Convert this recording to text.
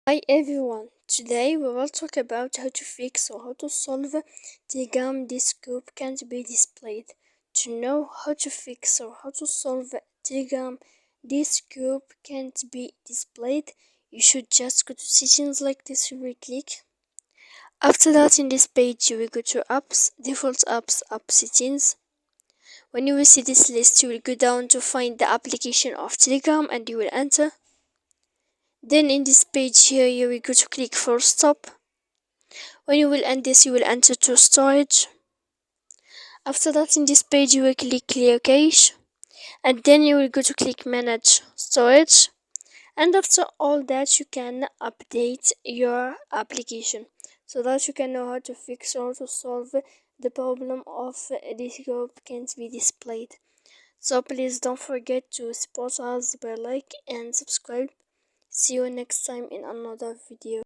Hi everyone, today we will talk about how to fix or how to solve Telegram this group can't be displayed. To know how to fix or how to solve Telegram this group can't be displayed, you should just go to settings like this. You will click. After that, in this page you will go to apps, default apps, app settings. When you will see this list, you will go down to find the application of Telegram and you will enter. Then in this page here you will go to click for stop. When you will end this, you will enter to storage. After that, in this page you will click clear cache, and then you will go to click manage storage. And after all that, you can update your application so that you can know how to fix or to solve the problem of this group can't be displayed. So please don't forget to support us by like and subscribe. See you next time in another video.